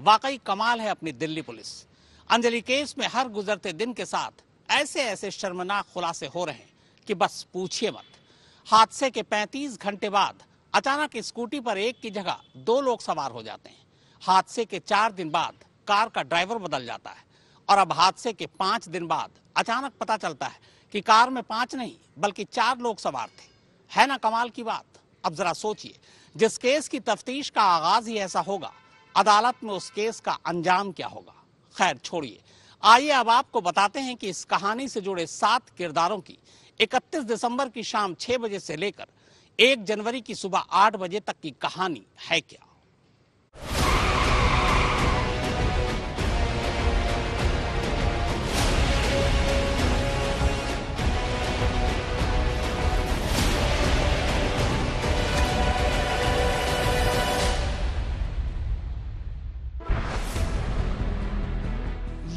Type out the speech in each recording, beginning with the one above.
वाकई कमाल है अपनी दिल्ली पुलिस। अंजलि केस में हर गुजरते दिन के साथ ऐसे ऐसे शर्मनाक खुलासे हो रहे हैं कि बस पूछिए मत। हादसे के 35 घंटे बाद अचानक स्कूटी पर एक की जगह 2 लोग सवार हो जाते हैं। हादसे के 4 दिन बाद कार का ड्राइवर बदल जाता है और अब हादसे के 5 दिन बाद अचानक पता चलता है कि कार में 5 नहीं बल्कि 4 लोग सवार थे। है ना कमाल की बात। अब जरा सोचिए, जिस केस की तफ्तीश का आगाज ही ऐसा होगा, अदालत में उस केस का अंजाम क्या होगा। खैर छोड़िए, आइए अब आपको बताते हैं कि इस कहानी से जुड़े 7 किरदारों की 31 दिसंबर की शाम 6 बजे से लेकर 1 जनवरी की सुबह 8 बजे तक की कहानी है क्या।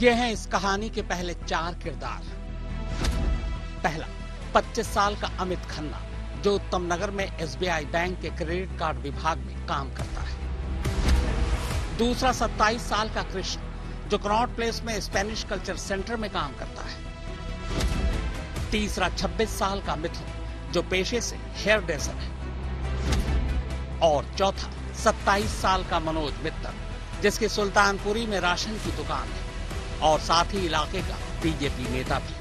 ये हैं इस कहानी के पहले 4 किरदार। पहला, 25 साल का अमित खन्ना, जो उत्तम नगर में एसबीआई बैंक के क्रेडिट कार्ड विभाग में काम करता है। दूसरा, 27 साल का कृष्ण, जो कनॉट प्लेस में स्पेनिश कल्चर सेंटर में काम करता है। तीसरा, 26 साल का मिथुन, जो पेशे से हेयर ड्रेसर है। और चौथा, 27 साल का मनोज मित्तल, जिसकी सुल्तानपुरी में राशन की दुकान है और साथ ही इलाके का बीजेपी नेता भी।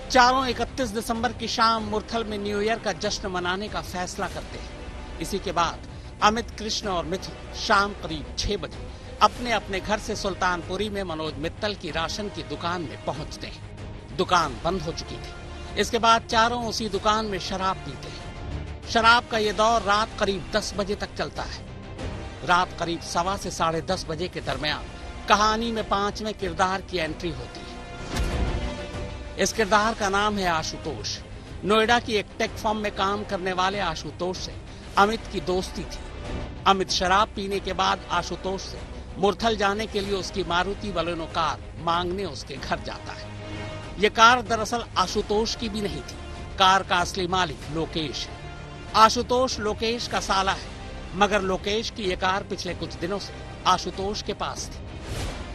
चारों 31 दिसंबर की शाम मुरथल में न्यू ईयर का जश्न मनाने का फैसला करते हैं। इसी के बाद अमित, कृष्ण और मिथुन शाम करीब 6 बजे अपने अपने घर से सुल्तानपुरी में मनोज मित्तल की राशन की दुकान में पहुंचते हैं। दुकान बंद हो चुकी थी। इसके बाद चारों उसी दुकान में शराब पीते हैं। शराब का ये दौर रात करीब 10 बजे तक चलता है। रात करीब 1:15 से 10:30 बजे के दरमियान कहानी में 5वें किरदार की एंट्री होती है। इस किरदार का नाम है आशुतोष। नोएडा की एक टेक फर्म में काम करने वाले आशुतोष से अमित की दोस्ती थी। अमित शराब पीने के बाद आशुतोष से मुरथल जाने के लिए उसकी मारुति बलेनो कार मांगने उसके घर जाता है। ये कार दरअसल आशुतोष की भी नहीं थी। कार का असली मालिक लोकेश है। आशुतोष लोकेश का साला है, मगर लोकेश की ये कार पिछले कुछ दिनों से आशुतोष के पास थी।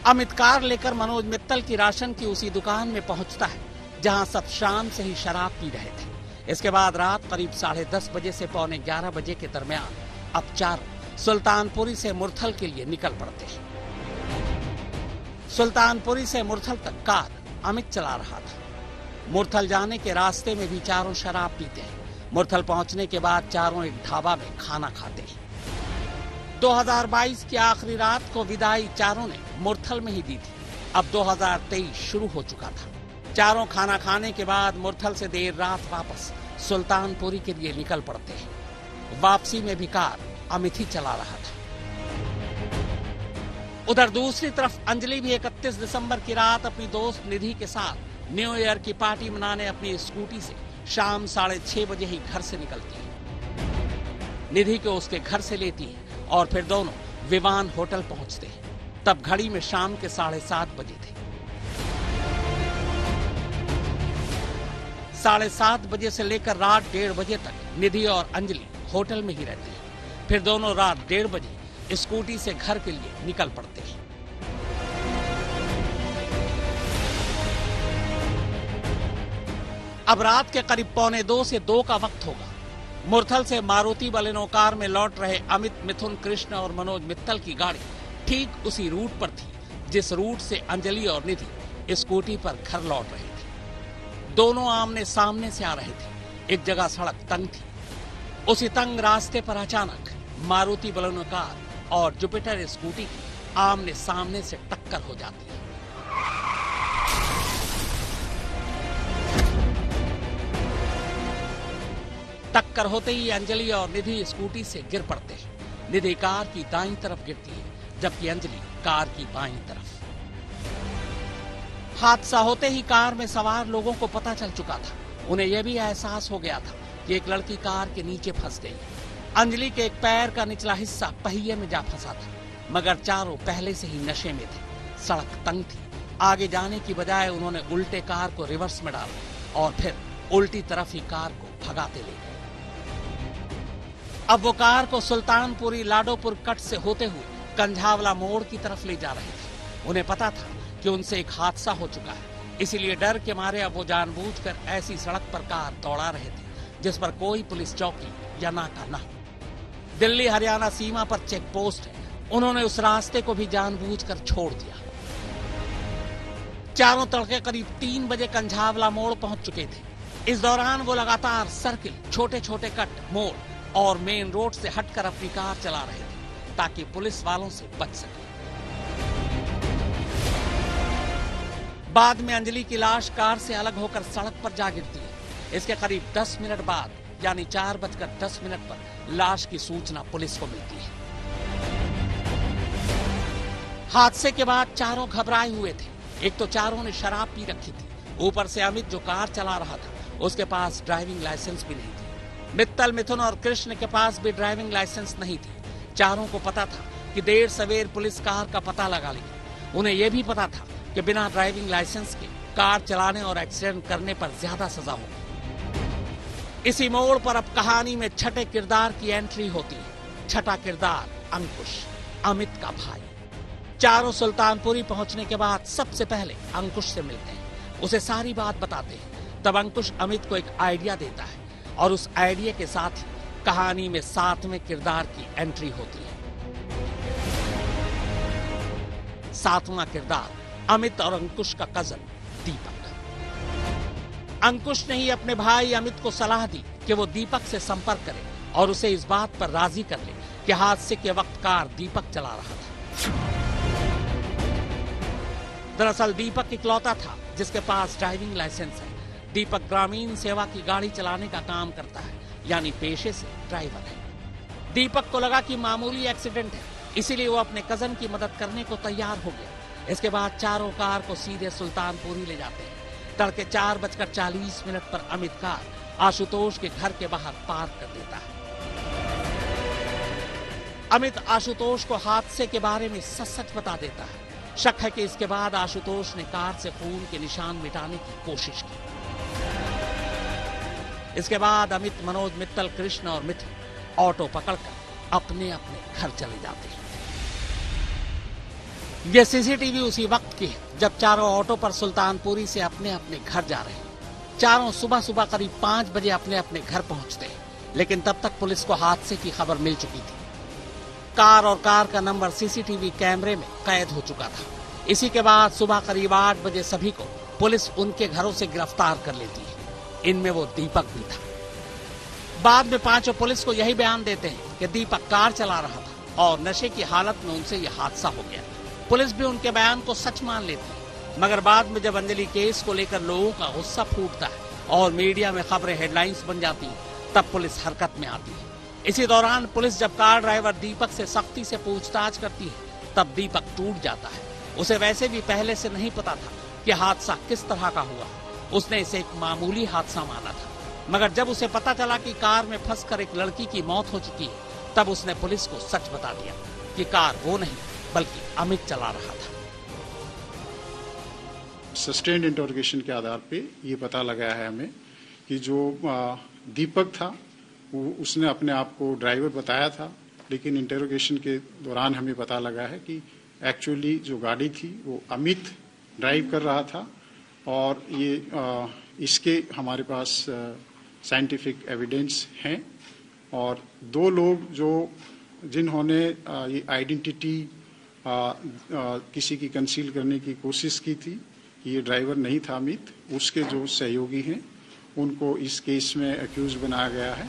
अमित कार लेकर मनोज मित्तल की राशन की उसी दुकान में पहुंचता है जहां सब शाम से ही शराब पी रहे थे। इसके बाद रात करीब 10:30 बजे से 11:45 बजे के दरमियान अब चारों सुल्तानपुरी से मुरथल के लिए निकल पड़ते हैं। सुल्तानपुरी से मुरथल तक कार अमित चला रहा था। मुरथल जाने के रास्ते में भी चारों शराब पीते हैं। मुरथल पहुंचने के बाद चारों एक ढाबा में खाना खाते हैं। 2022 की आखिरी रात को विदाई चारों ने मुरथल में ही दी थी। अब 2023 शुरू हो चुका था। चारों खाना खाने के बाद मुरथल से देर रात वापस सुल्तानपुरी के लिए निकल पड़ते हैं। वापसी में भी कार अमित ही चला रहा था। उधर दूसरी तरफ अंजलि भी 31 दिसंबर की रात अपनी दोस्त निधि के साथ न्यू ईयर की पार्टी मनाने अपनी स्कूटी से शाम 6:30 बजे ही घर से निकलती है। निधि को उसके घर से लेती है और फिर दोनों विवान होटल पहुंचते हैं। तब घड़ी में शाम के 7:30 बजे थे। 7:30 बजे से लेकर रात 1:30 बजे तक निधि और अंजलि होटल में ही रहती है। फिर दोनों रात 1:30 बजे स्कूटी से घर के लिए निकल पड़ते हैं। अब रात के करीब 1:45 से 2 का वक्त होगा। मुरथल से मारुति बलेनो कार में लौट रहे अमित, मिथुन, कृष्ण और मनोज मित्तल की गाड़ी ठीक उसी रूट पर थी जिस रूट से अंजलि और निधि स्कूटी पर घर लौट रहे थे। दोनों आमने सामने से आ रहे थे। एक जगह सड़क तंग थी। उसी तंग रास्ते पर अचानक मारुति बलेनो कार और जुपिटर स्कूटी की आमने सामने से टक्कर हो जाती है। टक्कर होते ही अंजलि और निधि स्कूटी से गिर पड़ते हैं। निधि कार की दाईं तरफ गिरती है जबकि अंजलि कार की बाईं तरफ। हादसा होते ही कार में सवार लोगों को पता चल चुका था। उन्हें यह भी एहसास हो गया था कि एक लड़की कार के नीचे फंस गई। अंजलि के एक पैर का निचला हिस्सा पहिए में जा फंसा था, मगर चारों पहले से ही नशे में थे। सड़क तंग थी। आगे जाने की बजाय उन्होंने उल्टे कार को रिवर्स में डाला और फिर उल्टी तरफ ही कार को भगाते ले गए। अब वो कार को सुल्तानपुरी लाडोपुर कट से होते हुए कंझावला मोड़ की तरफ ले जा रहे थे। उन्हें पता था कि उनसे एक हादसा हो चुका है, इसीलिए डर के मारे अब वो जानबूझकर ऐसी सड़क पर कार दौड़ा रहे थे जिस पर कोई पुलिस चौकी या नाका न हो। दिल्ली हरियाणा सीमा पर चेक पोस्ट है, उन्होंने उस रास्ते को भी जानबूझकर छोड़ दिया। चारों तड़के करीब 3 बजे कंझावला मोड़ पहुंच चुके थे। इस दौरान वो लगातार सर्किल, छोटे छोटे कट, मोड़ और मेन रोड से हटकर अपनी कार चला रहे थे ताकि पुलिस वालों से बच सके। बाद में अंजलि की लाश कार से अलग होकर सड़क पर जा गिरती है। इसके करीब 10 मिनट बाद यानी 4:10 पर लाश की सूचना पुलिस को मिलती है। हादसे के बाद चारों घबराए हुए थे। एक तो चारों ने शराब पी रखी थी, ऊपर से अमित जो कार चला रहा था उसके पास ड्राइविंग लाइसेंस भी नहीं थी। मित्तल, मिथुन और कृष्ण के पास भी ड्राइविंग लाइसेंस नहीं थी। चारों को पता था कि देर सवेर पुलिस कार का पता लगा लेगी। उन्हें यह भी पता था कि बिना ड्राइविंग लाइसेंस के कार चलाने और एक्सीडेंट करने पर ज्यादा सजा होगी। इसी मोड़ पर अब कहानी में छठे किरदार की एंट्री होती है। छठा किरदार अंकुश, अमित का भाई। चारों सुल्तानपुरी पहुंचने के बाद सबसे पहले अंकुश से मिलते हैं, उसे सारी बात बताते हैं। तब अंकुश अमित को एक आइडिया देता है और उस आइडिया के साथ ही कहानी में 7वें किरदार की एंट्री होती है। 7वां किरदार अमित और अंकुश का कजन दीपक। अंकुश ने ही अपने भाई अमित को सलाह दी कि वो दीपक से संपर्क करे और उसे इस बात पर राजी कर ले कि हादसे के वक्त कार दीपक चला रहा था। दरअसल दीपक इकलौता था जिसके पास ड्राइविंग लाइसेंस है। दीपक ग्रामीण सेवा की गाड़ी चलाने का काम करता है, यानी पेशे से ड्राइवर है। दीपक को लगा कि मामूली एक्सीडेंट है, इसीलिए वो अपने कजन की मदद करने को तैयार हो गया। इसके बाद चारों कार को सीधे सुल्तानपुरी ले जाते हैं। तड़के 4:40 पर अमित कार आशुतोष के घर के बाहर पार्क कर देता है। अमित आशुतोष को हादसे के बारे में सच बता देता है। शक है कि इसके बाद आशुतोष ने कार से खून के निशान मिटाने की कोशिश की। इसके बाद अमित, मनोज, मित्तल, कृष्ण और मिथुन ऑटो पकड़कर अपने अपने घर चले जाते हैं। यह सीसीटीवी उसी वक्त की है जब चारों ऑटो पर सुल्तानपुरी से अपने अपने घर जा रहे हैं। चारों सुबह सुबह करीब 5 बजे अपने अपने घर पहुंचते हैं, लेकिन तब तक पुलिस को हादसे की खबर मिल चुकी थी। कार और कार का नंबर सीसीटीवी कैमरे में कैद हो चुका था। इसी के बाद सुबह करीब 8 बजे सभी को पुलिस उनके घरों से गिरफ्तार कर लेती है। इनमें वो दीपक भी था। बाद में पांचों पुलिस को यही बयान देते हैं कि दीपक कार चला रहा था और नशे की हालत में उनसे यह हादसा हो गया। पुलिस भी उनके बयान को सच मान लेती है, मगर बाद में जब अंजलि केस को लेकर लोगों का गुस्सा फूटता है और मीडिया में खबरें हेडलाइंस बन जाती हैं, तब पुलिस हरकत में आती है। इसी दौरान पुलिस जब कार ड्राइवर दीपक से सख्ती से पूछताछ करती है, तब दीपक टूट जाता है। उसे वैसे भी पहले से नहीं पता था कि हादसा किस तरह का हुआ। उसने इसे एक मामूली हादसा माना था, मगर जब उसे पता चला कि कार में फंसकर एक लड़की की मौत हो चुकी है, तब उसने पुलिस को सच बता दिया कि कार वो नहीं बल्कि अमित चला रहा था। सस्टेन्ड इंटरोगेशन के आधार पे ये पता लगा है हमें कि जो दीपक था वो उसने अपने आप को ड्राइवर बताया था, लेकिन इंटरोगेशन के दौरान हमें पता लगा है कि एक्चुअली जो गाड़ी थी वो अमित ड्राइव कर रहा था। और ये इसके हमारे पास साइंटिफिक एविडेंस हैं। और 2 लोग जिन्होंने ये आइडेंटिटी किसी की कंसील करने की कोशिश की थी कि ये ड्राइवर नहीं था अमित, उसके जो सहयोगी हैं उनको इस केस में एक्यूज बनाया गया है।